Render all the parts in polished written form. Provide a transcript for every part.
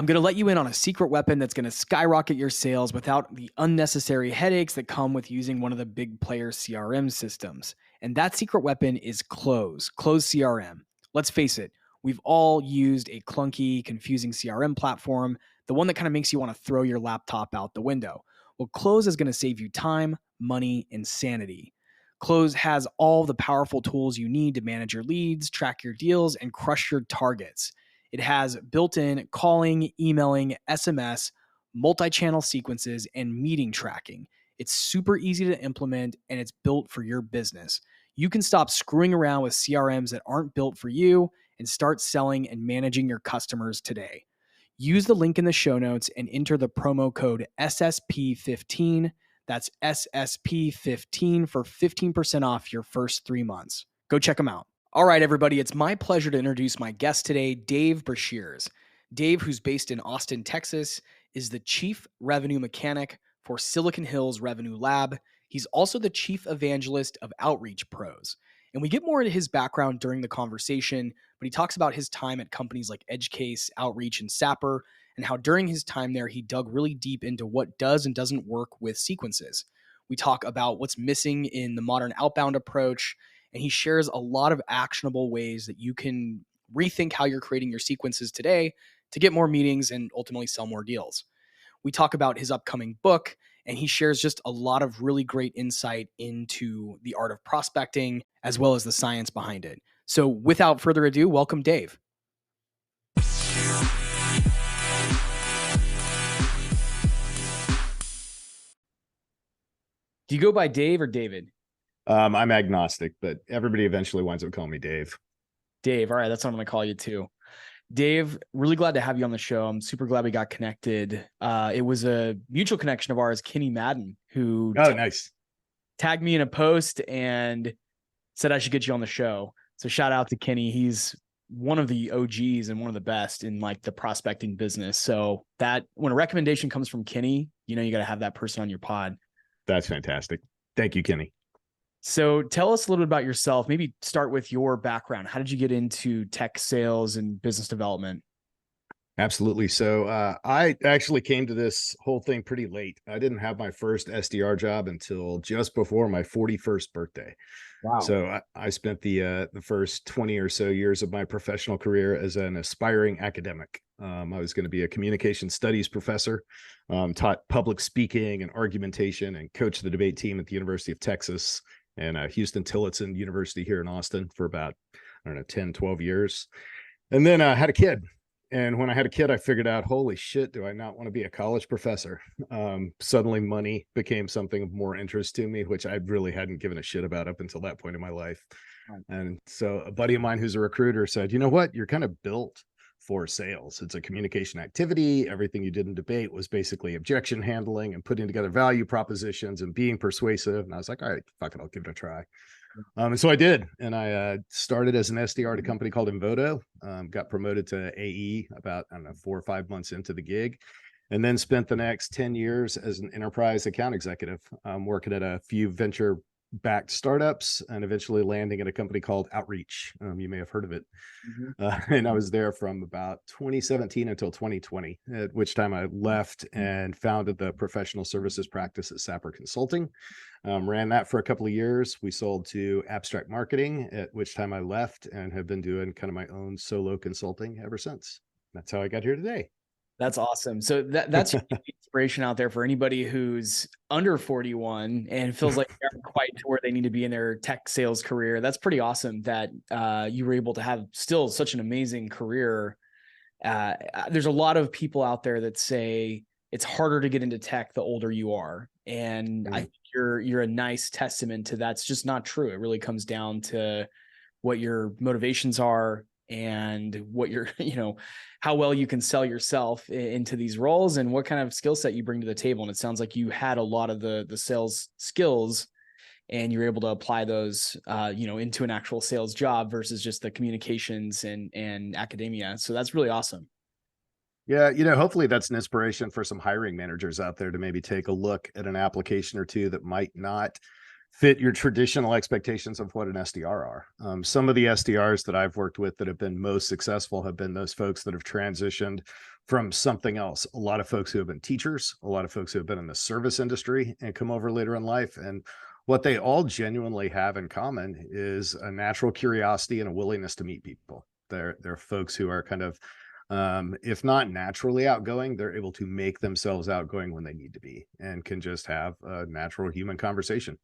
I'm going to let you in on a secret weapon that's going to skyrocket your sales without the unnecessary headaches that come with using one of the big player CRM systems. And that secret weapon is Close CRM. Let's face it, we've all used a clunky, confusing CRM platform, the one that kind of makes you want to throw your laptop out the window. Well, Close is going to save you time, money, and sanity. Close has all the powerful tools you need to manage your leads, track your deals, and crush your targets. It has built-in calling, emailing, SMS, multi-channel sequences, and meeting tracking. It's super easy to implement, and it's built for your business. You can stop screwing around with CRMs that aren't built for you and start selling and managing your customers today. Use the link in the show notes and enter the promo code SSP15. That's SSP15 for 15% off your first 3 months. Go check them out. All right, everybody, it's my pleasure to introduce my guest today, Dave Breshears. Dave, who's based in Austin, Texas, is the Chief Revenue Mechanic for Silicon Hills Revenue Lab. He's also the Chief Evangelist of OutreachPros. And we get more into his background during the conversation, but he talks about his time at companies like EdgeCase, Outreach, and Sapper, and how during his time there, he dug really deep into what does and doesn't work with sequences. We talk about what's missing in the modern outbound approach, and he shares a lot of actionable ways that you can rethink how you're creating your sequences today to get more meetings and ultimately sell more deals. We talk about his upcoming book, and he shares just a lot of really great insight into the art of prospecting as well as the science behind it. So without further ado, welcome Dave. Do you go by Dave or David? I'm agnostic, but everybody eventually winds up calling me Dave. Dave. All right. That's what I'm going to call you too. Dave, really glad to have you on the show. I'm super glad we got connected. It was a mutual connection of ours, Kenny Madden, who tagged me in a post and said I should get you on the show. So shout out to Kenny. He's one of the OGs and one of the best in like the prospecting business. So that when a recommendation comes from Kenny, you know, you got to have that person on your pod. That's fantastic. Thank you, Kenny. So tell us a little bit about yourself. Maybe start with your background. How did you get into tech sales and business development? Absolutely. So I actually came to this whole thing pretty late. I didn't have my first SDR job until just before my 41st birthday. Wow. So I spent the first 20 or so years of my professional career as an aspiring academic. I was going to be a communication studies professor, taught public speaking and argumentation, and coached the debate team at the University of Texas and Houston Tillotson University here in Austin for about, 10, 12 years. And then I had a kid. And when I had a kid, I figured out, holy shit, do I not want to be a college professor? Suddenly money became something of more interest to me, which I really hadn't given a shit about up until that point in my life. And so a buddy of mine who's a recruiter said, you know what, you're kind of built for sales. It's a communication activity. Everything you did in debate was basically objection handling and putting together value propositions and being persuasive. And I was like, all right, fuck it, I'll give it a try. And so I did. And I started as an SDR at a company called Invoto, got promoted to AE about, 4 or 5 months into the gig, and then spent the next 10 years as an enterprise account executive, working at a few venture-backed startups and eventually landing at a company called Outreach. You may have heard of it. Mm-hmm. And I was there from about 2017 until 2020, at which time I left and founded the professional services practice at Sapper Consulting. Ran that for a couple of years. We sold to Abstract Marketing, at which time I left and have been doing kind of my own solo consulting ever since. That's how I got here today. That's awesome. So that's inspiration out there for anybody who's under 41 and feels like they aren't quite to where they need to be in their tech sales career. That's pretty awesome that you were able to have still such an amazing career. There's a lot of people out there that say it's harder to get into tech the older you are. And I think you're a nice testament to that's just not true. It really comes down to what your motivations are and what you're, how well you can sell yourself into these roles and what kind of skill set you bring to the table. And it sounds like you had a lot of the sales skills and you're able to apply those, into an actual sales job versus just the communications and academia. So that's really awesome. Yeah, hopefully that's an inspiration for some hiring managers out there to maybe take a look at an application or two that might not fit your traditional expectations of what an SDR are. Some of the SDRs that I've worked with that have been most successful have been those folks that have transitioned from something else. A lot of folks who have been teachers, a lot of folks who have been in the service industry and come over later in life. And what they all genuinely have in common is a natural curiosity and a willingness to meet people. They're folks who are kind of, if not naturally outgoing, they're able to make themselves outgoing when they need to be and can just have a natural human conversation.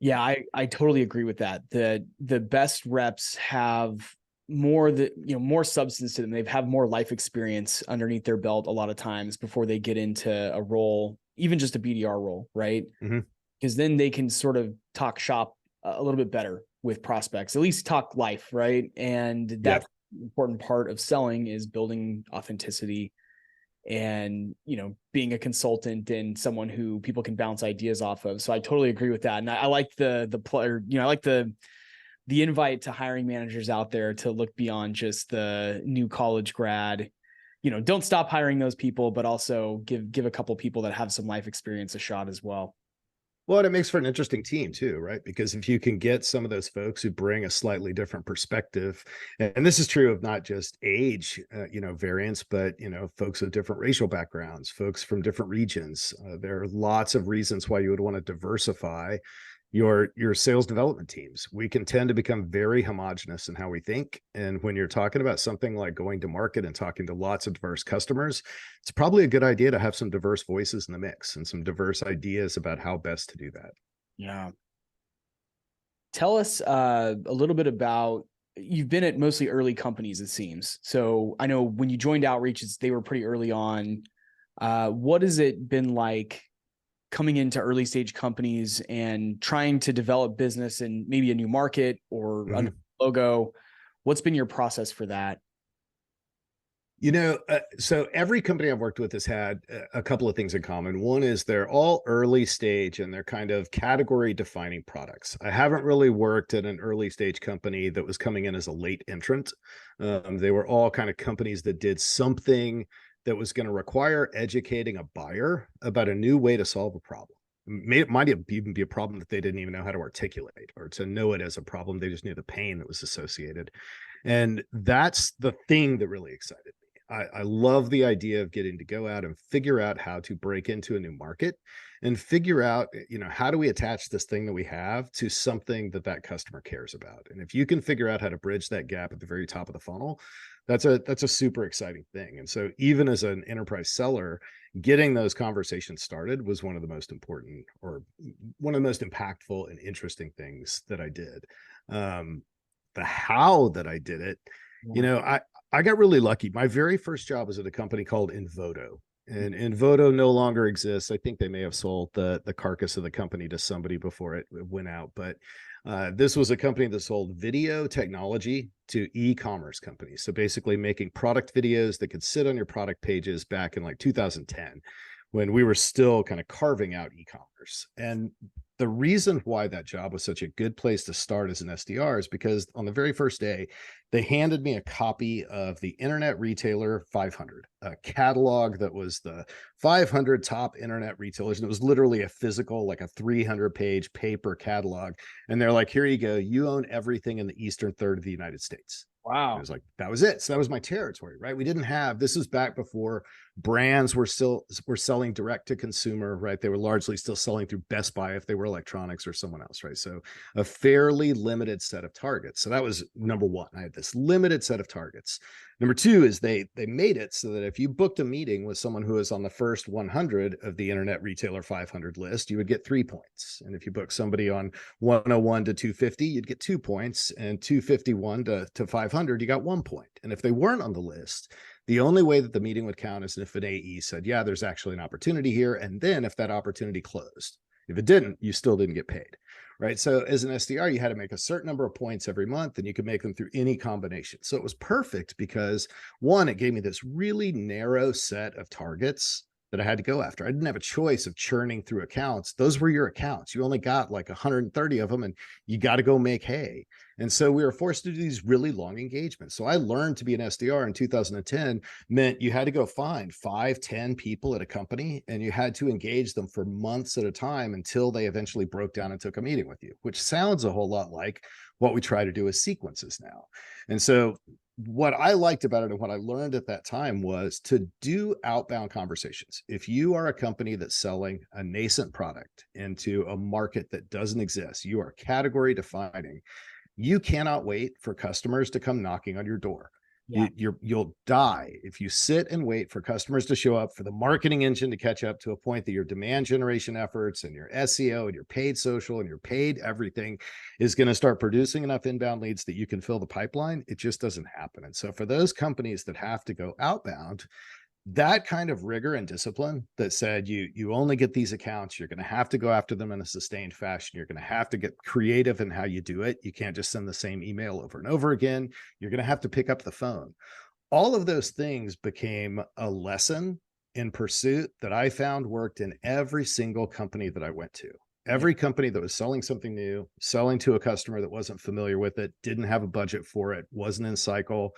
Yeah, I totally agree with that. The best reps have more more substance to them. They have more life experience underneath their belt a lot of times before they get into a role, even just a BDR role, right? Because then they can sort of talk shop a little bit better with prospects, at least talk life, right? And that's an important part of selling, is building authenticity and, being a consultant and someone who people can bounce ideas off of. So I totally agree with that. And I like the player, I like the invite to hiring managers out there to look beyond just the new college grad. Don't stop hiring those people, but also give a couple people that have some life experience a shot as well. Well, it makes for an interesting team too, right? Because if you can get some of those folks who bring a slightly different perspective, and this is true of not just age, variance, but, folks with different racial backgrounds, folks from different regions. There are lots of reasons why you would want to diversify your sales development teams. We can tend to become very homogenous in how we think. And when you're talking about something like going to market and talking to lots of diverse customers, it's probably a good idea to have some diverse voices in the mix and some diverse ideas about how best to do that. Yeah. Tell us a little bit about, you've been at mostly early companies, it seems. So I know when you joined Outreach, they were pretty early on. What has it been like coming into early stage companies and trying to develop business in maybe a new market or under logo? What's been your process for that? So every company I've worked with has had a couple of things in common. One is they're all early stage and they're kind of category defining products. I haven't really worked at an early stage company that was coming in as a late entrant. They were all kind of companies that did something that was going to require educating a buyer about a new way to solve a problem. It might even be a problem that they didn't even know how to articulate, or to know it as a problem. They just knew the pain that was associated. And that's the thing that really excited me. I love the idea of getting to go out and figure out how to break into a new market and figure out, how do we attach this thing that we have to something that customer cares about? And if you can figure out how to bridge that gap at the very top of the funnel, that's a super exciting thing. And so even as an enterprise seller, getting those conversations started was one of the most important, or one of the most impactful and interesting things that I did. The how that I did it, I got really lucky. My very first job was at a company called Invoto, and Invoto no longer exists. I think they may have sold the carcass of the company to somebody before it went out. But this was a company that sold video technology to e-commerce companies. So basically making product videos that could sit on your product pages back in like 2010, when we were still kind of carving out e-commerce. And the reason why that job was such a good place to start as an SDR is because on the very first day, they handed me a copy of the Internet Retailer 500, a catalog that was the 500 top internet retailers. And it was literally a physical, like a 300-page paper catalog. And they're like, here you go. You own everything in the eastern third of the United States. Wow. It was like, that was it. So that was my territory, right? We didn't have, this was back before brands were selling direct to consumer, right? They were largely still selling through Best Buy if they were electronics or someone else, right? So a fairly limited set of targets. So that was number one. I had this limited set of targets. Number two is they made it so that if you booked a meeting with someone who was on the first 100 of the Internet Retailer 500 list, you would get 3 points. And if you booked somebody on 101 to 250, you'd get 2 points, and 251 to 500, you got 1 point. And if they weren't on the list, the only way that the meeting would count is if an AE said, yeah, there's actually an opportunity here. And then if that opportunity closed, if it didn't, you still didn't get paid, right? So as an SDR, you had to make a certain number of points every month, and you could make them through any combination. So it was perfect because, one, it gave me this really narrow set of targets that I had to go after. I didn't have a choice of churning through accounts. Those were your accounts. You only got like 130 of them, and you got to go make hay. And so we were forced to do these really long engagements. So I learned to be an SDR in 2010 meant you had to go find 5, 10 people at a company, and you had to engage them for months at a time until they eventually broke down and took a meeting with you, which sounds a whole lot like what we try to do as sequences now. And so what I liked about it and what I learned at that time was to do outbound conversations. If you are a company that's selling a nascent product into a market that doesn't exist, you are category defining, you cannot wait for customers to come knocking on your door. Yeah. You'll die if you sit and wait for customers to show up, for the marketing engine to catch up to a point that your demand generation efforts and your SEO and your paid social and your paid everything is going to start producing enough inbound leads that you can fill the pipeline. It just doesn't happen. And so for those companies that have to go outbound, that kind of rigor and discipline that said you only get these accounts, you're going to have to go after them in a sustained fashion, you're going to have to get creative in how you do it, you can't just send the same email over and over again, you're going to have to pick up the phone. All of those things became a lesson in pursuit that I found worked in every single company that I went to. Every company that was selling something new, selling to a customer that wasn't familiar with it, didn't have a budget for it, wasn't in cycle,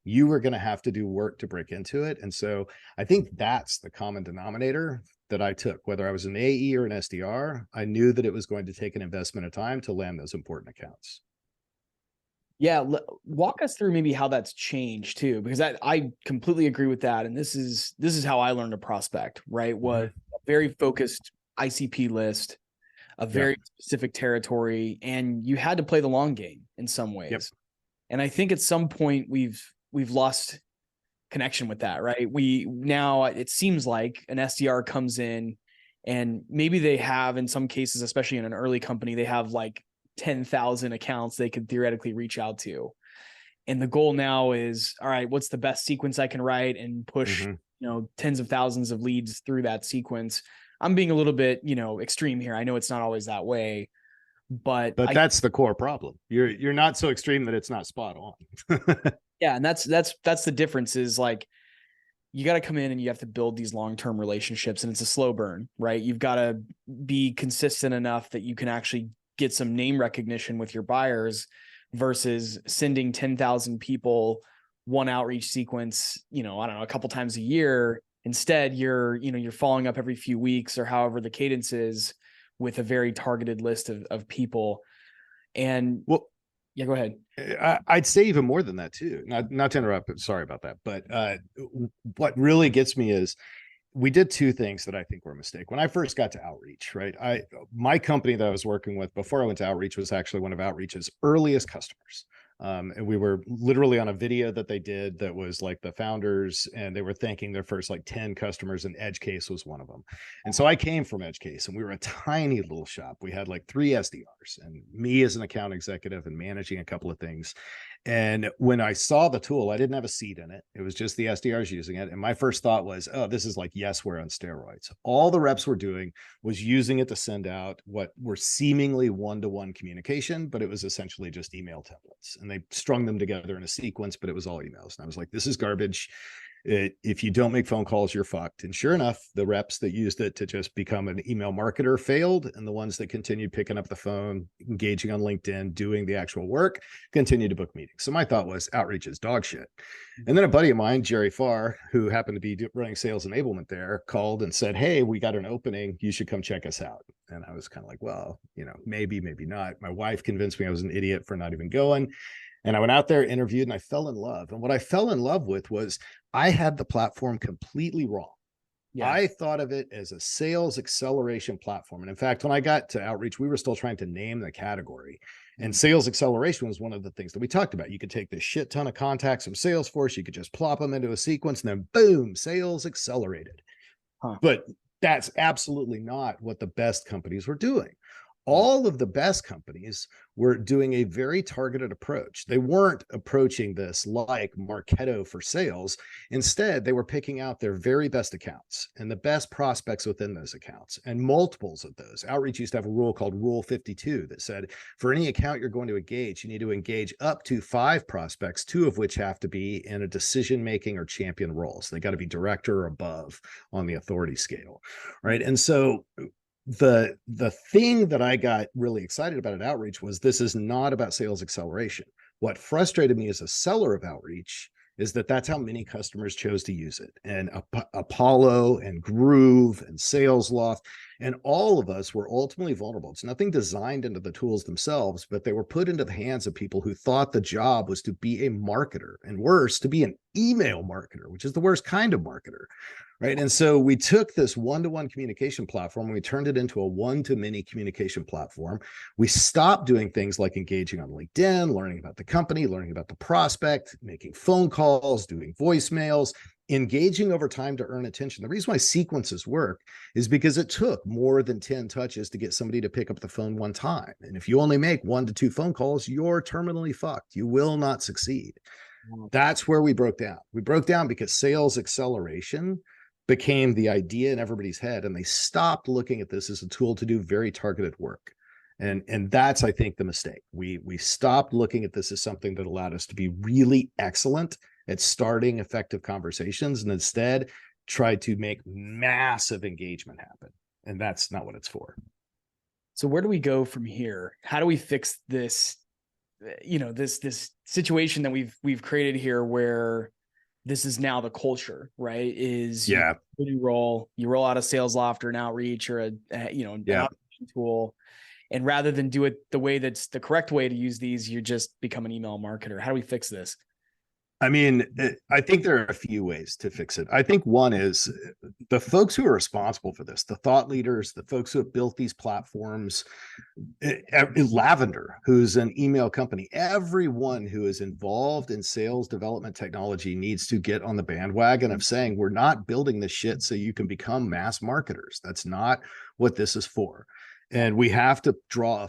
you were going to have to do work to break into it. And so I think that's the common denominator that I took. Whether I was an AE or an SDR, I knew that it was going to take an investment of time to land those important accounts. Yeah, walk us through maybe how that's changed too, because I completely agree with that. And this is how I learned to prospect, right? Was a very focused ICP list, a very specific territory, and you had to play the long game in some ways. Yep. And I think at some point we've lost connection with that, right? Now it seems like an SDR comes in and maybe they have, in some cases, especially in an early company, they have like 10,000 accounts they could theoretically reach out to. And the goal now is, all right, what's the best sequence I can write and push, tens of thousands of leads through that sequence. I'm being a little bit, extreme here. I know it's not always that way, but that's the core problem. You're not so extreme that it's not spot on. Yeah. And that's the difference is like, you got to come in and you have to build these long-term relationships, and it's a slow burn, right? You've got to be consistent enough that you can actually get some name recognition with your buyers versus sending 10,000 people one outreach sequence, I don't know, a couple times a year. Instead, you're following up every few weeks or however the cadence is with a very targeted list of people. And yeah, go ahead. I'd say even more than that too. Not to interrupt, but sorry about that. But what really gets me is we did two things that I think were a mistake. When I first got to Outreach, right? My company that I was working with before I went to Outreach was actually one of Outreach's earliest customers. And we were literally on a video that they did that was like the founders, and they were thanking their first like 10 customers, and Edge Case was one of them. And so I came from Edge Case, and we were a tiny little shop. We had like 3 SDRs and me as an account executive and managing a couple of things. And when I saw the tool, I didn't have a seat in it. It was just the SDRs using it. And my first thought was, oh, this is like Yesware on steroids. All the reps were doing was using it to send out what were seemingly one-to-one communication, but it was essentially just email templates. And they strung them together in a sequence, but it was all emails. And I was like, this is garbage. If you don't make phone calls, you're fucked. And sure enough, the reps that used it to just become an email marketer failed. And the ones that continued picking up the phone, engaging on LinkedIn, doing the actual work, continued to book meetings. So my thought was Outreach is dog shit. And then a buddy of mine, Jerry Farr, who happened to be running sales enablement there, called and said, hey, we got an opening. You should come check us out. And I was kind of like, well, maybe, maybe not. My wife convinced me I was an idiot for not even going. And I went out there, interviewed, and I fell in love. And what I fell in love with was I had the platform completely wrong. Yeah. I thought of it as a sales acceleration platform. And in fact, when I got to Outreach, we were still trying to name the category. And sales acceleration was one of the things that we talked about. You could take this shit ton of contacts from Salesforce, you could just plop them into a sequence, and then boom, sales accelerated. But that's absolutely not what the best companies were doing. All of the best companies were doing a very targeted approach. They weren't approaching this like Marketo for sales. Instead, they were picking out their very best accounts and the best prospects within those accounts and multiples of those. Outreach used to have a rule called Rule 52 that said, for any account you're going to engage, you need to engage up to 5 prospects, 2 of which have to be in a decision-making or champion role. So they got to be director or above on the authority scale, right? And so the thing that I got really excited about at Outreach was this is not about sales acceleration. What frustrated me as a seller of Outreach is that that's how many customers chose to use it. And Apollo and Groove and Sales Loft, And all of us were ultimately vulnerable. It's nothing designed into the tools themselves, but they were put into the hands of people who thought the job was to be a marketer, and worse, to be an email marketer, which is the worst kind of marketer. Right. And so we took this one-to-one communication platform and we turned it into a one-to-many communication platform. We stopped doing things like engaging on LinkedIn, learning about the company, learning about the prospect, making phone calls, doing voicemails, engaging over time to earn attention. The reason why sequences work is because it took more than 10 touches to get somebody to pick up the phone one time. And if you only make 1 to 2 phone calls, you're terminally fucked. You will not succeed. That's where we broke down. We broke down because sales acceleration became the idea in everybody's head, and they stopped looking at this as a tool to do very targeted work. And that's, I think, the mistake. We stopped looking at this as something that allowed us to be really excellent at starting effective conversations, and instead tried to make massive engagement happen. And that's not what it's for. So where do we go from here? How do we fix this, this situation that we've created here, where this is now the culture, right? Is you roll out a sales loft or an outreach or an automation tool. And rather than do it the way that's the correct way to use these, you just become an email marketer. How do we fix this? I mean, I think there are a few ways to fix it. I think one is the folks who are responsible for this, the thought leaders, the folks who have built these platforms, Lavender, who's an email company, everyone who is involved in sales development technology needs to get on the bandwagon of saying, we're not building this shit so you can become mass marketers. That's not what this is for. And we have to draw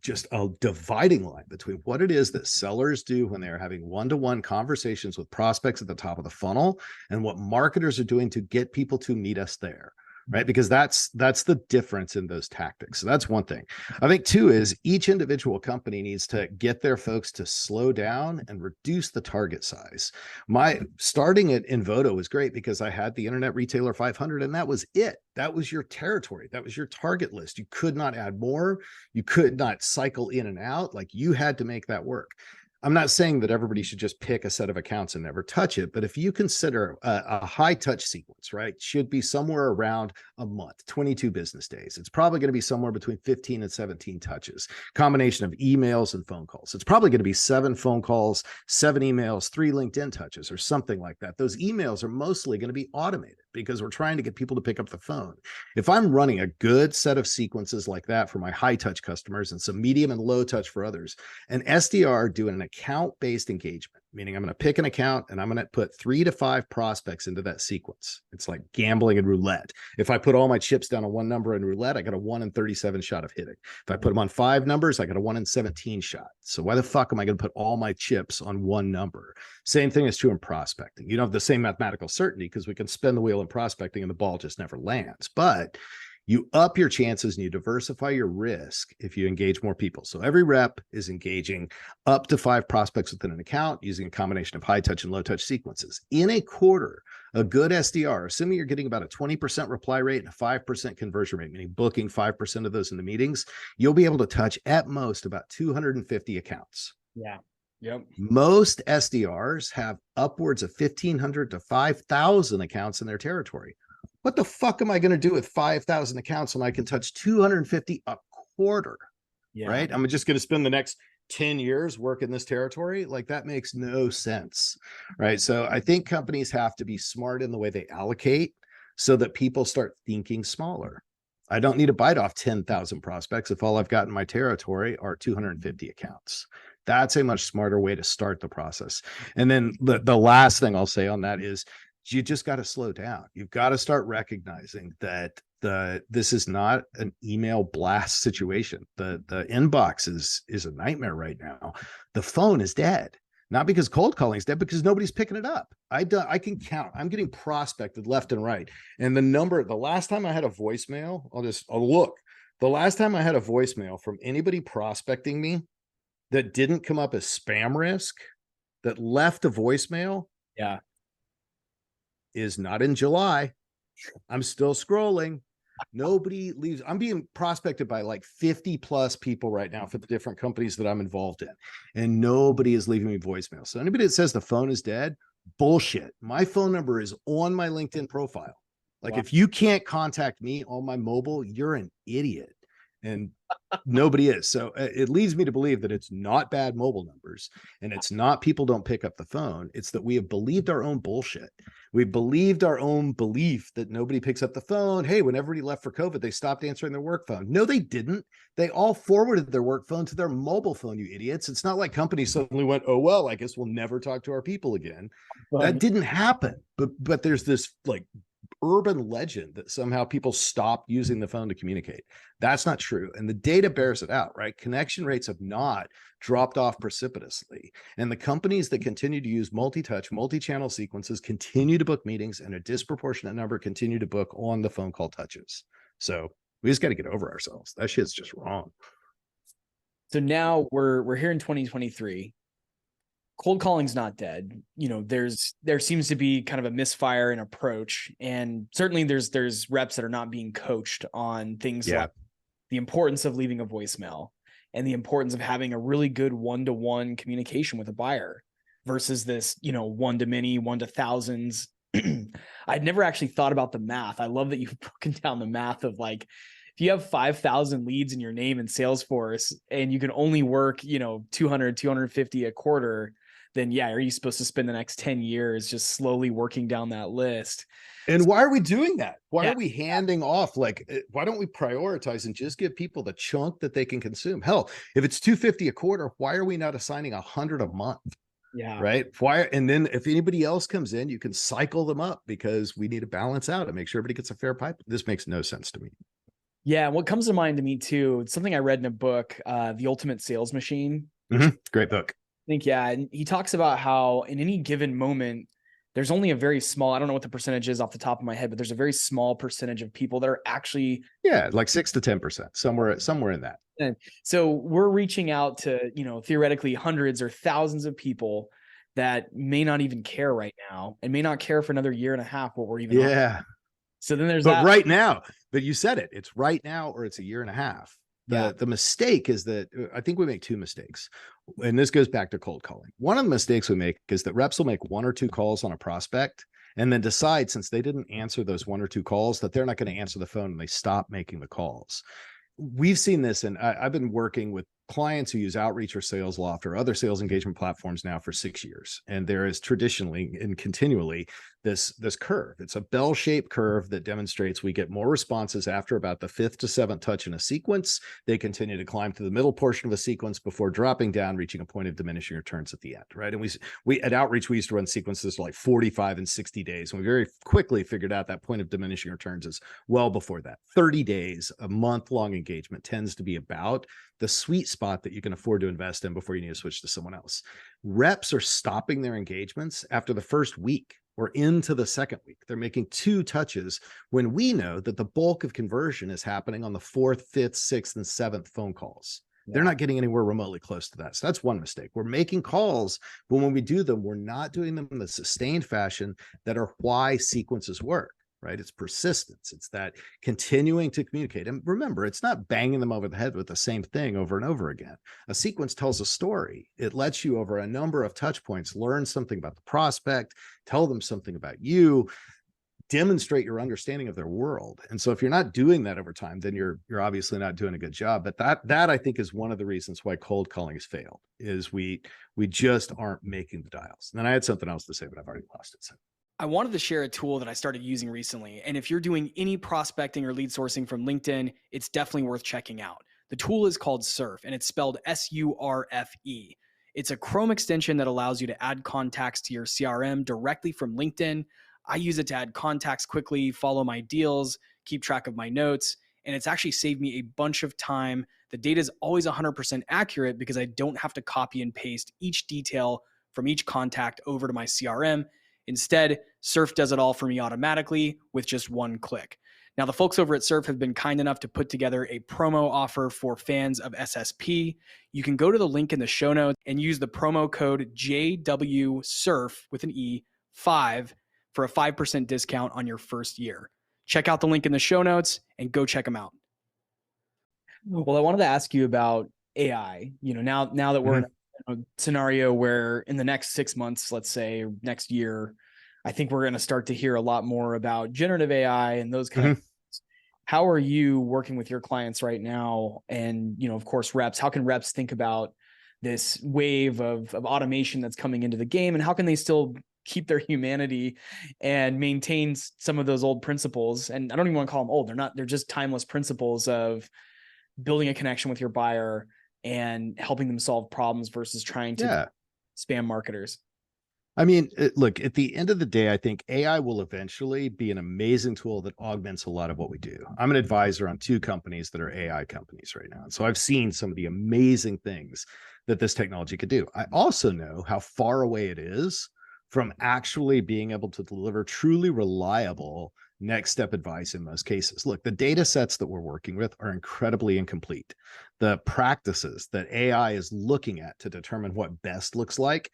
just a dividing line between what it is that sellers do when they're having one-to-one conversations with prospects at the top of the funnel and what marketers are doing to get people to meet us there. Right. Because that's the difference in those tactics. So that's one thing. I think two is each individual company needs to get their folks to slow down and reduce the target size. My starting at Invoto was great because I had the Internet Retailer 500 and that was it. That was your territory. That was your target list. You could not add more. You could not cycle in and out. Like, you had to make that work. I'm not saying that everybody should just pick a set of accounts and never touch it, but if you consider a high touch sequence, right, should be somewhere around a month, 22 business days. It's probably going to be somewhere between 15 and 17 touches, combination of emails and phone calls. It's probably going to be 7 phone calls, 7 emails, 3 LinkedIn touches, or something like that. Those emails are mostly going to be automated because we're trying to get people to pick up the phone. If I'm running a good set of sequences like that for my high touch customers and some medium and low touch for others, an SDR doing an account-based engagement, meaning I'm going to pick an account and I'm going to put 3 to 5 prospects into that sequence. It's like gambling and roulette. If I put all my chips down on one number in roulette, I got a 1 in 37 shot of hitting. If I put them on 5 numbers, I got a 1 in 17 shot. So why the fuck am I going to put all my chips on one number? Same thing is true in prospecting. You don't have the same mathematical certainty because we can spin the wheel in prospecting and the ball just never lands. But you up your chances and you diversify your risk if you engage more people. So every rep is engaging up to 5 prospects within an account using a combination of high touch and low touch sequences. In a quarter, a good SDR, assuming you're getting about a 20% reply rate and a 5% conversion rate, meaning booking 5% of those in the meetings, you'll be able to touch at most about 250 accounts. Yeah. Yep. Most SDRs have upwards of 1,500 to 5,000 accounts in their territory. What the fuck am I going to do with 5,000 accounts when I can touch 250 a quarter? Yeah. Right? I'm just going to spend the next 10 years working this territory. Like, that makes no sense. Right. So I think companies have to be smart in the way they allocate so that people start thinking smaller. I don't need to bite off 10,000 prospects if all I've got in my territory are 250 accounts. That's a much smarter way to start the process. And then the last thing I'll say on that is you just got to slow down. You've got to start recognizing that this is not an email blast situation. The inbox is a nightmare right now. The phone is dead. Not because cold calling is dead, because nobody's picking it up. I can count. I'm getting prospected left and right. And the last time I had a voicemail, I'll look. The last time I had a voicemail from anybody prospecting me that didn't come up as spam risk, that left a voicemail, is not in July. I'm still scrolling. Nobody leaves. I'm being prospected by like 50 plus people right now for the different companies that I'm involved in, and nobody is leaving me voicemail. So anybody that says the phone is dead, bullshit. My phone number is on my LinkedIn profile. Like, Wow. if you can't contact me on my mobile, you're an idiot. And nobody is. So it leads me to believe that it's not bad mobile numbers, and it's not people don't pick up the phone. It's that we have believed our own bullshit. We believed our own belief that nobody picks up the phone. Hey, when everybody left for COVID, they stopped answering their work phone. No, they didn't. They all forwarded their work phone to their mobile phone, you idiots. It's not like companies suddenly went, oh, well, I guess we'll never talk to our people again. That didn't happen. But there's this like urban legend that somehow people stopped using the phone to communicate. That's not true. And the data bears it out, right? Connection rates have not dropped off precipitously. And the companies that continue to use multi-touch, multi-channel sequences continue to book meetings, and a disproportionate number continue to book on the phone call touches. So we just got to get over ourselves. That shit's just wrong. So now we're here in 2023. Cold calling's not dead. There seems to be kind of a misfire in approach, and certainly there's reps that are not being coached on things like the importance of leaving a voicemail and the importance of having a really good one-to-one communication with a buyer versus this, one-to-many, one-to-thousands. I'd never actually thought about the math. I love that you've broken down the math of like, if you have 5,000 leads in your name in Salesforce and you can only work, 200, 250 a quarter, then are you supposed to spend the next 10 years just slowly working down that list? And why are we doing that? Why are we handing off? Like, why don't we prioritize and just give people the chunk that they can consume? Hell, if it's 250 a quarter, why are we not assigning 100 a month? Yeah. Right. Why? And then if anybody else comes in, you can cycle them up, because we need to balance out and make sure everybody gets a fair pipe. This makes no sense to me. Yeah. What comes to mind to me too, it's something I read in a book, The Ultimate Sales Machine. Great book. I think, and he talks about how in any given moment, there's only a very small, I don't know what the percentage is off the top of my head, but there's a very small percentage of people that are actually. Yeah, like 6 to 10%, somewhere in that. And so we're reaching out to, theoretically hundreds or thousands of people that may not even care right now and may not care for another year and a half what we're even on. So then there's that. Right now, but you said it, it's right now or it's a year and a half. The mistake is that I think we make two mistakes. And this goes back to cold calling. One of the mistakes we make is that reps will make one or two calls on a prospect and then decide, since they didn't answer those one or two calls, that they're not going to answer the phone, and they stop making the calls. We've seen this, and I've been working with clients who use Outreach or SalesLoft or other sales engagement platforms now for 6 years. And there is traditionally and continually this curve. It's a bell-shaped curve that demonstrates we get more responses after about the 5th to 7th touch in a sequence. They continue to climb to the middle portion of the sequence before dropping down, reaching a point of diminishing returns at the end, right? And we at Outreach, we used to run sequences like 45 and 60 days. And we very quickly figured out that point of diminishing returns is well before that. 30 days, a month-long engagement tends to be about the sweet spot that you can afford to invest in before you need to switch to someone else. Reps are stopping their engagements after the first week or into the second week. They're making 2 touches when we know that the bulk of conversion is happening on the 4th, 5th, 6th, and 7th phone calls. They're not getting anywhere remotely close to that. So that's one mistake. We're making calls, but when we do them, we're not doing them in the sustained fashion that are why sequences work. Right? It's persistence. It's that continuing to communicate. And remember, it's not banging them over the head with the same thing over and over again. A sequence tells a story. It lets you, over a number of touch points, learn something about the prospect, tell them something about you, demonstrate your understanding of their world. And so if you're not doing that over time, then you're obviously not doing a good job. But that I think is one of the reasons why cold calling has failed, is we just aren't making the dials. And then I had something else to say, but I've already lost it. So I wanted to share a tool that I started using recently. And if you're doing any prospecting or lead sourcing from LinkedIn, it's definitely worth checking out. The tool is called Surf, and it's spelled SURFE. It's a Chrome extension that allows you to add contacts to your CRM directly from LinkedIn. I use it to add contacts quickly, follow my deals, keep track of my notes, and it's actually saved me a bunch of time. The data is always 100% accurate because I don't have to copy and paste each detail from each contact over to my CRM. Instead, Surf does it all for me automatically with just one click. Now, the folks over at Surf have been kind enough to put together a promo offer for fans of SSP. You can go to the link in the show notes and use the promo code JWSURF with an E 5 for a 5% discount on your first year. Check out the link in the show notes and go check them out. Well, I wanted to ask you about AI. Now that we're in a scenario where in the next 6 months, let's say, or next year, I think we're going to start to hear a lot more about generative AI and those kind of things. How are you working with your clients right now? And, you know, of course, reps, how can reps think about this wave of automation that's coming into the game, and how can they still keep their humanity and maintain some of those old principles? And I don't even want to call them old. They're just timeless principles of building a connection with your buyer and helping them solve problems versus trying to spam marketers. I mean, look, at the end of the day, I think AI will eventually be an amazing tool that augments a lot of what we do. I'm an advisor on 2 companies that are AI companies right now. And so I've seen some of the amazing things that this technology could do. I also know how far away it is from actually being able to deliver truly reliable next step advice in most cases. Look, the data sets that we're working with are incredibly incomplete. The practices that AI is looking at to determine what best looks like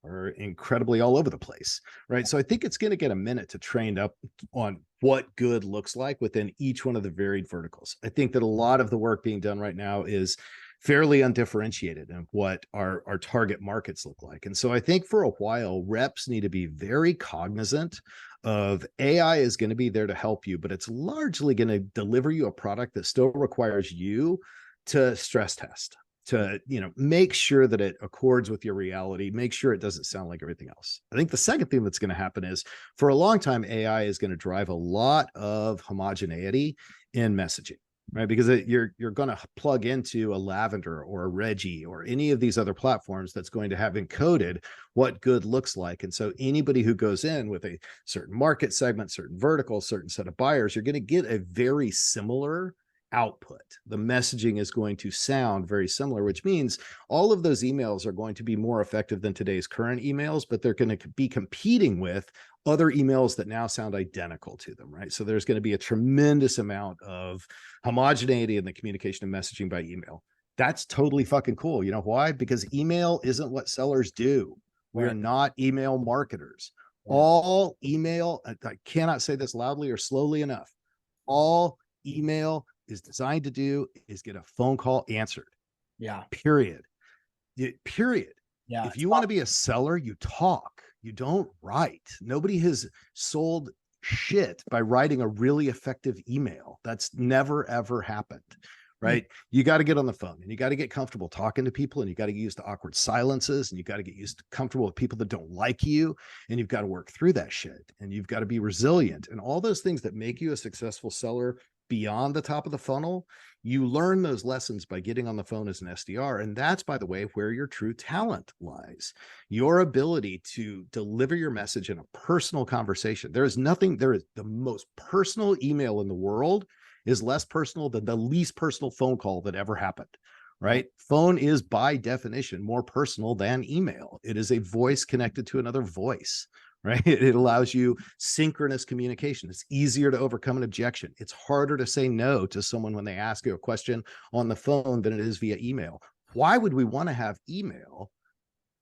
are incredibly all over the place, right? So I think it's going to get a minute to train up on what good looks like within each one of the varied verticals. I think that a lot of the work being done right now is fairly undifferentiated in what our target markets look like. And so I think for a while, reps need to be very cognizant of AI is going to be there to help you, but it's largely going to deliver you a product that still requires you to stress test, to, you know, make sure that it accords with your reality, make sure it doesn't sound like everything else. I think the second thing that's going to happen is, for a long time, AI is going to drive a lot of homogeneity in messaging, right? Because you're going to plug into a Lavender or a Reggie or any of these other platforms that's going to have encoded what good looks like. And so anybody who goes in with a certain market segment, certain vertical, certain set of buyers, you're going to get a very similar output. The messaging is going to sound very similar, which means all of those emails are going to be more effective than today's current emails, but they're going to be competing with other emails that now sound identical to them, right? So there's going to be a tremendous amount of homogeneity in the communication and messaging by email. That's totally fucking cool. You know why? Because email isn't what sellers do. We are not email marketers. All email, I cannot say this loudly or slowly enough, all email is designed to do is get a phone call answered. Period. Period. If you want to be a seller, you talk, you don't write. Nobody has sold shit by writing a really effective email. That's never, ever happened, right? You got to get on the phone, and you got to get comfortable talking to people, and you got to get used to awkward silences, and you got to get used to comfortable with people that don't like you, and you've got to work through that shit, and you've got to be resilient, and all those things that make you a successful seller beyond the top of the funnel. You learn those lessons by getting on the phone as an SDR. And that's, by the way, where your true talent lies. Your ability to deliver your message in a personal conversation. There is the most personal email in the world is less personal than the least personal phone call that ever happened, right? Phone is by definition more personal than email. It is a voice connected to another voice, right? It allows you synchronous communication. It's easier to overcome an objection. It's harder to say no to someone when they ask you a question on the phone than it is via email. Why would we want to have email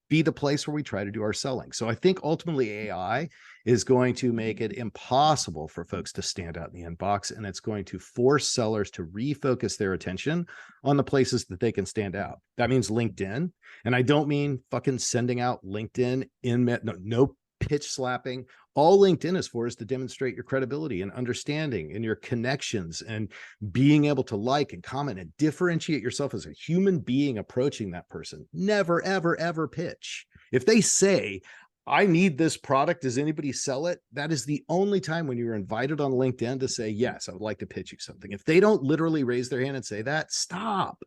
be the place where we try to do our selling? So I think ultimately AI is going to make it impossible for folks to stand out in the inbox, and it's going to force sellers to refocus their attention on the places that they can stand out. That means LinkedIn. And I don't mean fucking sending out LinkedIn no pitch slapping. All LinkedIn is for is to demonstrate your credibility and understanding and your connections and being able to like and comment and differentiate yourself as a human being approaching that person. Never, ever, ever pitch. If they say, I need this product, does anybody sell it? That is the only time when you're invited on LinkedIn to say, yes, I would like to pitch you something. If they don't literally raise their hand and say that, stop.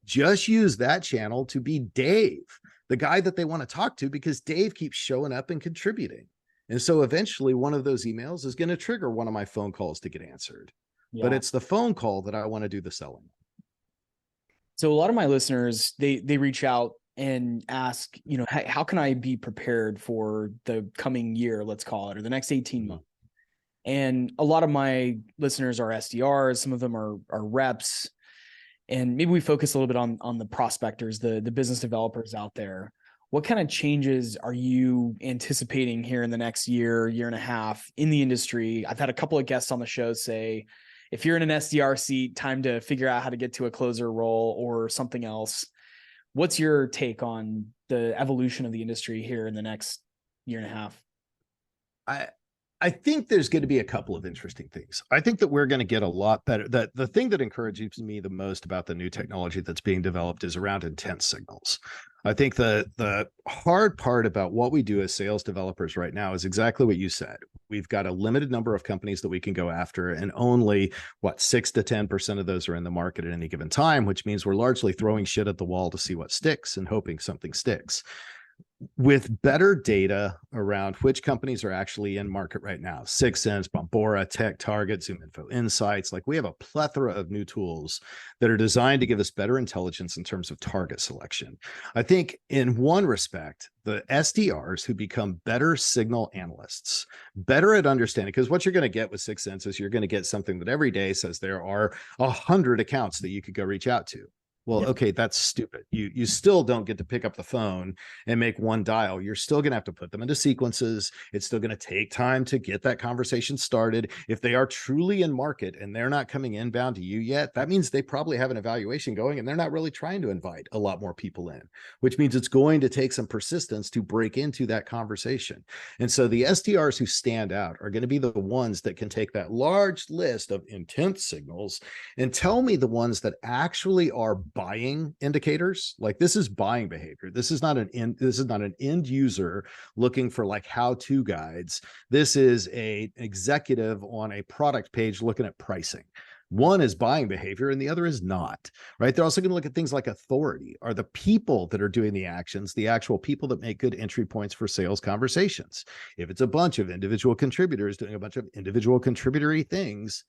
Just use that channel to be Dave, the guy that they want to talk to, because Dave keeps showing up and contributing. And so eventually one of those emails is going to trigger one of my phone calls to get answered. But it's the phone call that I want to do the selling. So a lot of my listeners, they reach out and ask, you know, how can I be prepared for the coming year, let's call it, or the next 18 months? And a lot of my listeners are SDRs. Some of them are reps. And maybe we focus a little bit on the prospectors, the business developers out there. What kind of changes are you anticipating here in the next year and a half in the industry? I've had a couple of guests on the show say, if you're in an SDR seat, time to figure out how to get to a closer role or something else. What's your take on the evolution of the industry here in the next year and a half? I I think there's going to be a couple of interesting things. I think that we're going to get a lot better. The thing that encourages me the most about the new technology that's being developed is around intent signals. I think the hard part about what we do as sales developers right now is exactly what you said. We've got a limited number of companies that we can go after, and only 6 to 10% of those are in the market at any given time, which means we're largely throwing shit at the wall to see what sticks and hoping something sticks. With better data around which companies are actually in market right now, 6sense, Bombora, Tech Target, Zoom Info Insights, like we have a plethora of new tools that are designed to give us better intelligence in terms of target selection. I think in one respect, the SDRs who become better signal analysts, better at understanding, because what you're going to get with 6sense is you're going to get something that every day says there are 100 accounts that you could go reach out to. Well, okay, that's stupid. You still don't get to pick up the phone and make one dial. You're still going to have to put them into sequences. It's still going to take time to get that conversation started. If they are truly in market and they're not coming inbound to you yet, that means they probably have an evaluation going and they're not really trying to invite a lot more people in, which means it's going to take some persistence to break into that conversation. And so the SDRs who stand out are going to be the ones that can take that large list of intent signals and tell me the ones that actually are buying indicators. Like, this is buying behavior. This is not an end user looking for like how-to guides. This is an executive on a product page looking at pricing. One is buying behavior and the other is not, right? They're also going to look at things like authority. Are the people that are doing the actions the actual people that make good entry points for sales conversations? If it's a bunch of individual contributors doing a bunch of individual contributory things,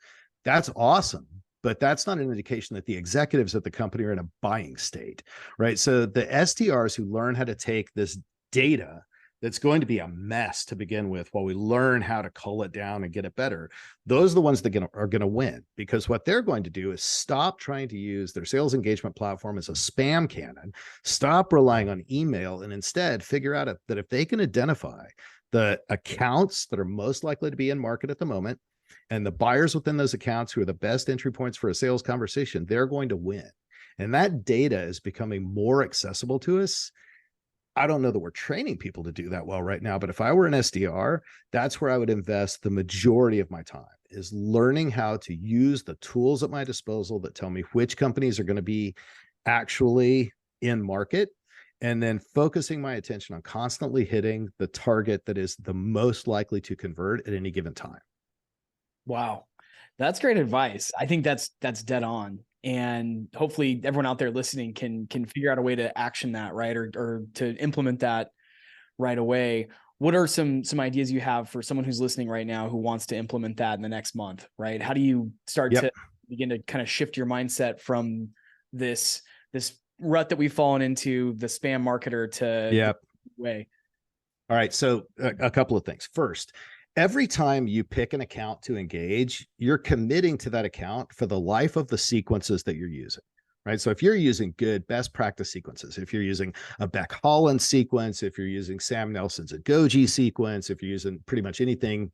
that's awesome. But that's not an indication that the executives at the company are in a buying state, right? So the SDRs who learn how to take this data that's going to be a mess to begin with while we learn how to cull it down and get it better, those are the ones that are going to win, because what they're going to do is stop trying to use their sales engagement platform as a spam cannon, stop relying on email, and instead figure out that if they can identify the accounts that are most likely to be in market at the moment, and the buyers within those accounts who are the best entry points for a sales conversation, they're going to win. And that data is becoming more accessible to us. I don't know that we're training people to do that well right now, but if I were an SDR, that's where I would invest the majority of my time, is learning how to use the tools at my disposal that tell me which companies are going to be actually in market, and then focusing my attention on constantly hitting the target that is the most likely to convert at any given time. Wow. That's great advice. I think that's dead on. And hopefully everyone out there listening can figure out a way to action that, right? Or to implement that right away. What are some ideas you have for someone who's listening right now who wants to implement that in the next month, right? How do you start to begin to kind of shift your mindset from this rut that we've fallen into, the spam marketer, to the way? All right. So a couple of things. First, every time you pick an account to engage, you're committing to that account for the life of the sequences that you're using, right? So if you're using good best practice sequences, if you're using a Beck Collin sequence, if you're using Sam Nelson's Agoji sequence, if you're using pretty much anything,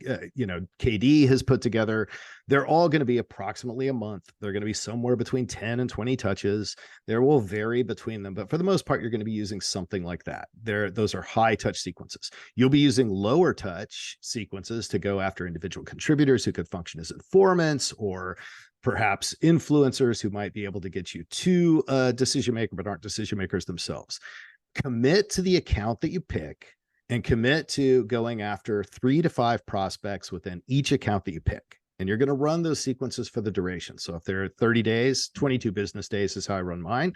KD has put together, they're all going to be approximately a month. They're going to be somewhere between 10 and 20 touches. There will vary between them, but for the most part, you're going to be using something like that. Those are high touch sequences. You'll be using lower touch sequences to go after individual contributors who could function as informants, or perhaps influencers who might be able to get you to a decision maker but aren't decision makers themselves. Commit to the account that you pick and commit to going after 3 to 5 prospects within each account that you pick. And you're going to run those sequences for the duration. So if they're 30 days, 22 business days is how I run mine.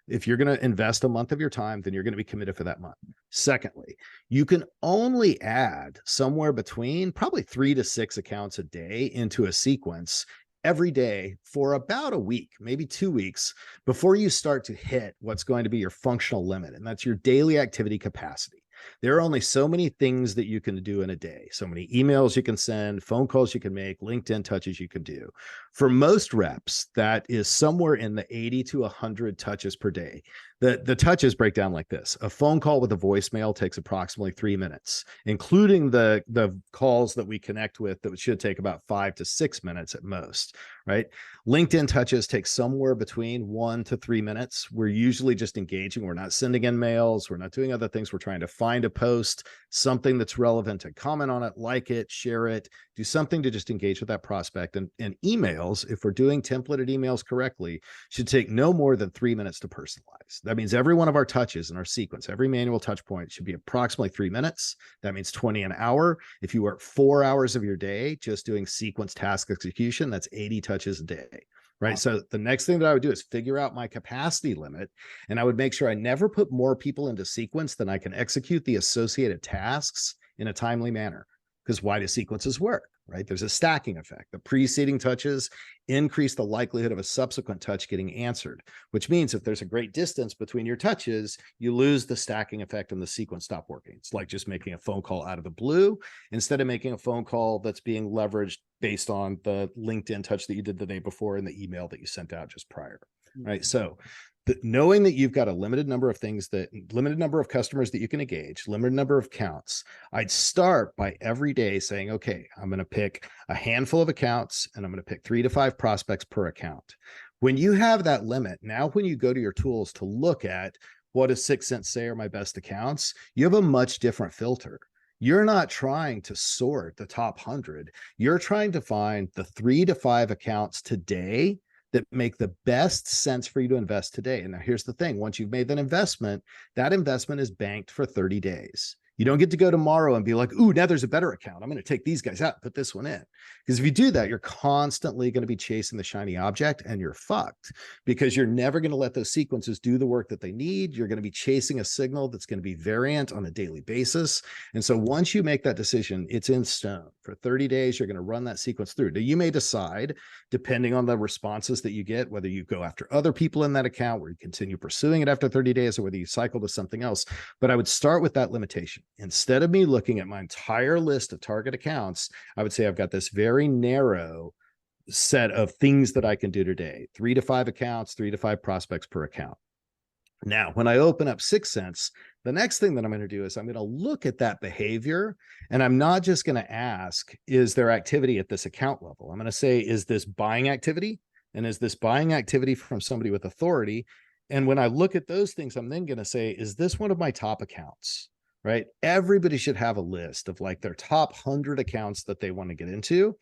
If you're going to invest a month of your time, then you're going to be committed for that month. Secondly, you can only add somewhere between probably 3 to 6 accounts a day into a sequence every day for about a week, maybe 2 weeks, before you start to hit what's going to be your functional limit. And that's your daily activity capacity. There are only so many things that you can do in a day, so many emails you can send, phone calls you can make, LinkedIn touches you can do. For most reps, that is somewhere in the 80 to 100 touches per day. The touches break down like this. A phone call with a voicemail takes approximately 3 minutes, including the calls that we connect with that should take about 5 to 6 minutes at most, right? LinkedIn touches take somewhere between 1 to 3 minutes. We're usually just engaging. We're not sending in mails. We're not doing other things. We're trying to find a post, something that's relevant, to comment on it, like it, share it, do something to just engage with that prospect. And emails, if we're doing templated emails correctly, should take no more than 3 minutes to personalize. That means every one of our touches in our sequence, every manual touch point should be approximately 3 minutes. That means 20 an hour. If you work 4 hours of your day just doing sequence task execution, that's 80 touches a day. Right. Wow. So the next thing that I would do is figure out my capacity limit. And I would make sure I never put more people into sequence than I can execute the associated tasks in a timely manner. Because why do sequences work? Right? There's a stacking effect. The preceding touches increase the likelihood of a subsequent touch getting answered, which means if there's a great distance between your touches, you lose the stacking effect and the sequence stop working. It's like just making a phone call out of the blue instead of making a phone call that's being leveraged based on the LinkedIn touch that you did the day before and the email that you sent out just prior. Right. So knowing that you've got a limited number of customers that you can engage, limited number of accounts, I'd start by every day saying, okay, I'm going to pick a handful of accounts and I'm going to pick 3 to 5 prospects per account. When you have that limit, now when you go to your tools to look at what does 6 Sense say are my best accounts, you have a much different filter. You're not trying to sort the top 100. You're trying to find the 3 to 5 accounts today that make the best sense for you to invest today. And now here's the thing. Once you've made that investment is banked for 30 days. You don't get to go tomorrow and be like, ooh, now there's a better account. I'm going to take these guys out, put this one in. Because if you do that, you're constantly going to be chasing the shiny object and you're fucked because you're never going to let those sequences do the work that they need. You're going to be chasing a signal that's going to be variant on a daily basis. And so once you make that decision, it's in stone. For 30 days, you're going to run that sequence through. Now, you may decide, depending on the responses that you get, whether you go after other people in that account, where you continue pursuing it after 30 days, or whether you cycle to something else. But I would start with that limitation. Instead of me looking at my entire list of target accounts, I would say I've got this very narrow set of things that I can do today. 3 to 5 accounts, 3 to 5 prospects per account. Now, when I open up 6 Sense, the next thing that I'm going to do is I'm going to look at that behavior, and I'm not just going to ask, is there activity at this account level? I'm going to say, is this buying activity? And is this buying activity from somebody with authority? And when I look at those things, I'm then going to say, is this one of my top accounts? Right? Everybody should have a list of like their top 100 accounts that they want to get into.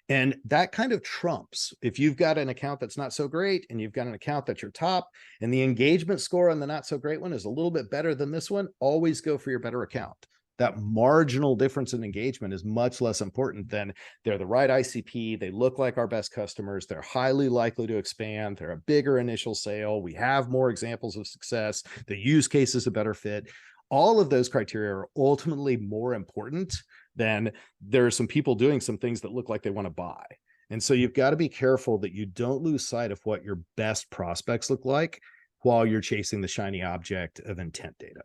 And that kind of trumps if you've got an account that's not so great and you've got an account that's your top and the engagement score on the not so great one is a little bit better than this one, always go for your better account. That marginal difference in engagement is much less important than they're the right ICP. They look like our best customers. They're highly likely to expand. They're a bigger initial sale. We have more examples of success. The use case is a better fit. All of those criteria are ultimately more important than there are some people doing some things that look like they want to buy. And so you've got to be careful that you don't lose sight of what your best prospects look like while you're chasing the shiny object of intent data.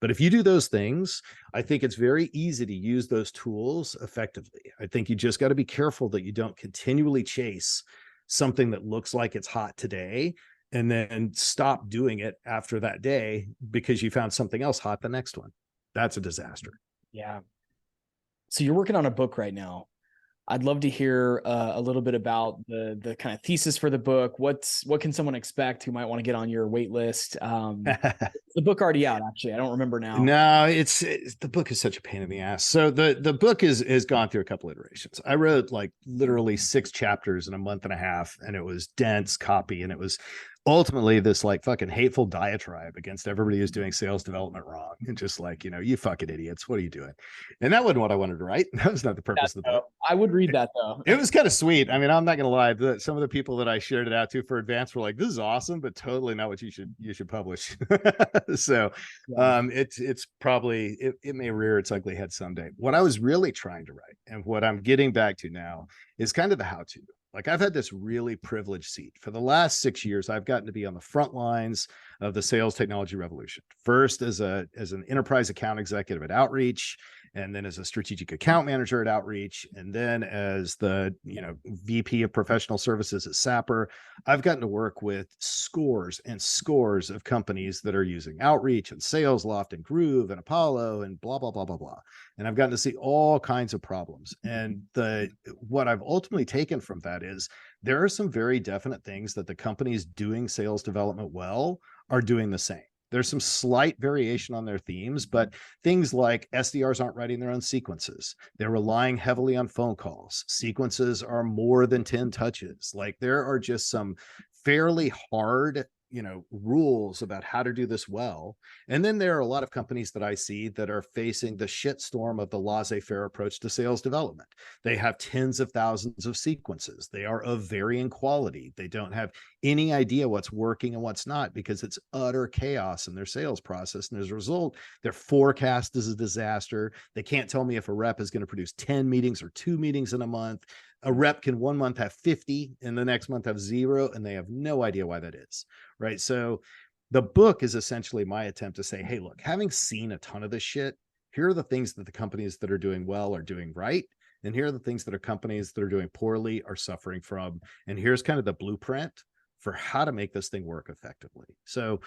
But if you do those things, I think it's very easy to use those tools effectively. I think you just got to be careful that you don't continually chase something that looks like it's hot today and then stop doing it after that day because you found something else hot the next one. That's a disaster. Yeah. So you're working on a book right now. I'd love to hear a little bit about the kind of thesis for the book. What can someone expect who might want to get on your wait list? The book already out, actually. I don't remember now. No, it's the book is such a pain in the ass. So the book has gone through a couple iterations. I wrote like literally 6 chapters in a month and a half, and it was dense copy, and it was ultimately this like fucking hateful diatribe against everybody who's doing sales development wrong and just like, you fucking idiots, what are you doing? And that wasn't what I wanted to write. That was not the purpose of the book. I would read that though. It was kind of sweet. I mean, I'm not gonna lie, some of the people that I shared it out to for advance were like, this is awesome, but totally not what you should publish. So it's probably it may rear its ugly head someday. What I was really trying to write and what I'm getting back to now is kind of the how-to. Like I've had this really privileged seat for the last 6 years. I've gotten to be on the front lines of the sales technology revolution. First as an enterprise account executive at Outreach, and then as a strategic account manager at Outreach, and then as the VP of professional services at Sapper. I've gotten to work with scores and scores of companies that are using Outreach and SalesLoft and Groove and Apollo and blah blah blah blah blah. And I've gotten to see all kinds of problems. And what I've ultimately taken from that is there are some very definite things that the companies doing sales development well are doing the same. There's some slight variation on their themes, but things like SDRs aren't writing their own sequences. They're relying heavily on phone calls. Sequences are more than 10 touches. Like there are just some fairly hard rules about how to do this well. And then there are a lot of companies that I see that are facing the shitstorm of the laissez-faire approach to sales development. They have tens of thousands of sequences. They are of varying quality. They don't have any idea what's working and what's not because it's utter chaos in their sales process. And as a result, their forecast is a disaster. They can't tell me if a rep is going to produce 10 meetings or 2 meetings in a month. A rep can one month have 50 and the next month have 0, and they have no idea why that is, right? So the book is essentially my attempt to say, hey, look, having seen a ton of this shit, here are the things that the companies that are doing well are doing right. And here are the things that are companies that are doing poorly are suffering from. And here's kind of the blueprint for how to make this thing work effectively. So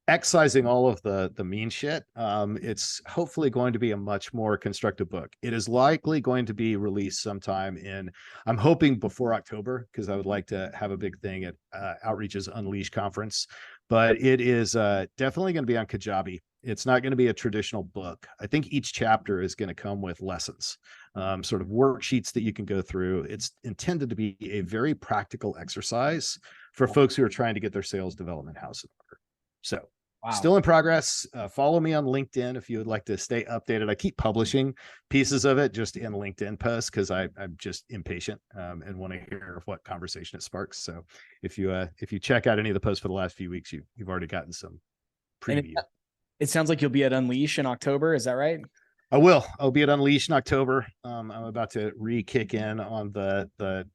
excising all of the mean shit, it's hopefully going to be a much more constructive book. It is likely going to be released sometime I'm hoping before October, because I would like to have a big thing at Outreach's Unleash conference, but it is definitely going to be on Kajabi. It's not going to be a traditional book. I think each chapter is going to come with lessons, sort of worksheets that you can go through. It's intended to be a very practical exercise for folks who are trying to get their sales development house in order. So still in progress. Follow me on LinkedIn if you would like to stay updated. I keep publishing pieces of it just in LinkedIn posts because I'm just impatient and want to hear what conversation it sparks. So if you check out any of the posts for the last few weeks, you've already gotten some preview. It sounds like you'll be at Unleash in October. Is that right? I will. I'll be at Unleash in October. I'm about to re-kick in on the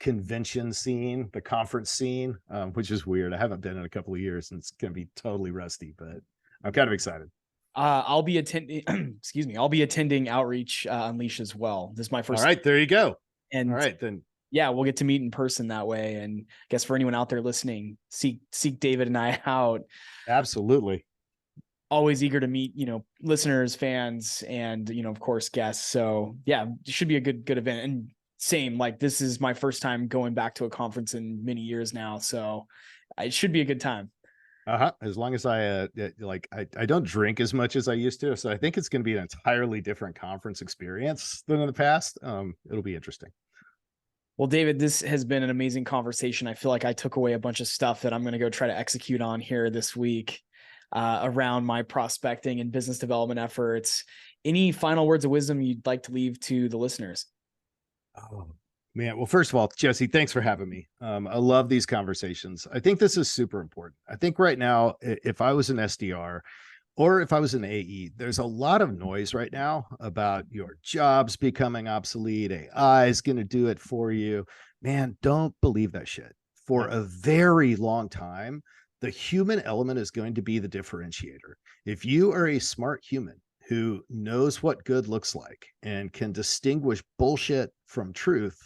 convention scene, the conference scene, which is weird. I haven't been in a couple of years and it's going to be totally rusty, but I'm kind of excited. I'll be attending, excuse me, I'll be attending Outreach Unleash as well. This is my first. All right, there you go. And all right, then. Yeah, we'll get to meet in person that way. And I guess for anyone out there listening, seek David and I out. Absolutely. Always eager to meet, listeners, fans, and, of course, guests. So yeah, it should be a good event. And same, like this is my first time going back to a conference in many years now. So it should be a good time. As long as I don't drink as much as I used to. So I think it's going to be an entirely different conference experience than in the past. It'll be interesting. Well, David, this has been an amazing conversation. I feel like I took away a bunch of stuff that I'm going to go try to execute on here this week. Around my prospecting and business development efforts. Any final words of wisdom you'd like to leave to the listeners? Oh, man. Well, first of all, Jesse, thanks for having me. I love these conversations. I think this is super important. I think right now, if I was an SDR or if I was an AE, there's a lot of noise right now about your jobs becoming obsolete. AI is going to do it for you. Man, don't believe that shit. For a very long time, the human element is going to be the differentiator. If you are a smart human who knows what good looks like and can distinguish bullshit from truth,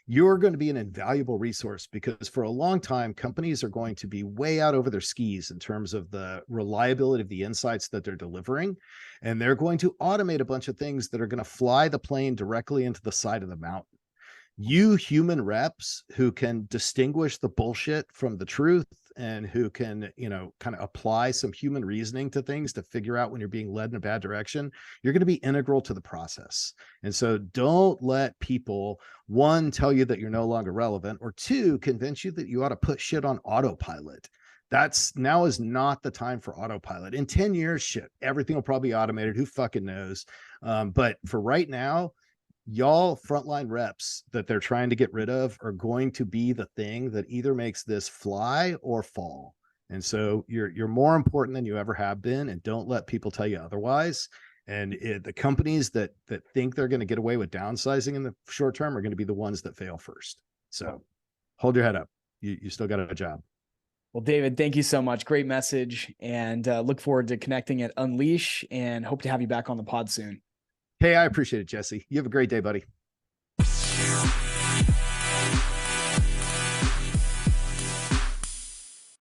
you're going to be an invaluable resource because for a long time, companies are going to be way out over their skis in terms of the reliability of the insights that they're delivering. And they're going to automate a bunch of things that are going to fly the plane directly into the side of the mountain. You human reps who can distinguish the bullshit from the truth and who can, kind of apply some human reasoning to things to figure out when you're being led in a bad direction, you're going to be integral to the process. And so don't let people, one, tell you that you're no longer relevant, or two, convince you that you ought to put shit on autopilot. Now is not the time for autopilot. In 10 years, shit, everything will probably be automated. Who fucking knows? But for right now, y'all frontline reps that they're trying to get rid of are going to be the thing that either makes this fly or fall. And so you're more important than you ever have been, and don't let people tell you otherwise. And the companies that think they're going to get away with downsizing in the short term are going to be the ones that fail first. So hold your head up. You still got a job. Well, David, thank you so much. Great message, and look forward to connecting at Unleash, and hope to have you back on the pod soon. Hey, I appreciate it, Jesse. You have a great day, buddy.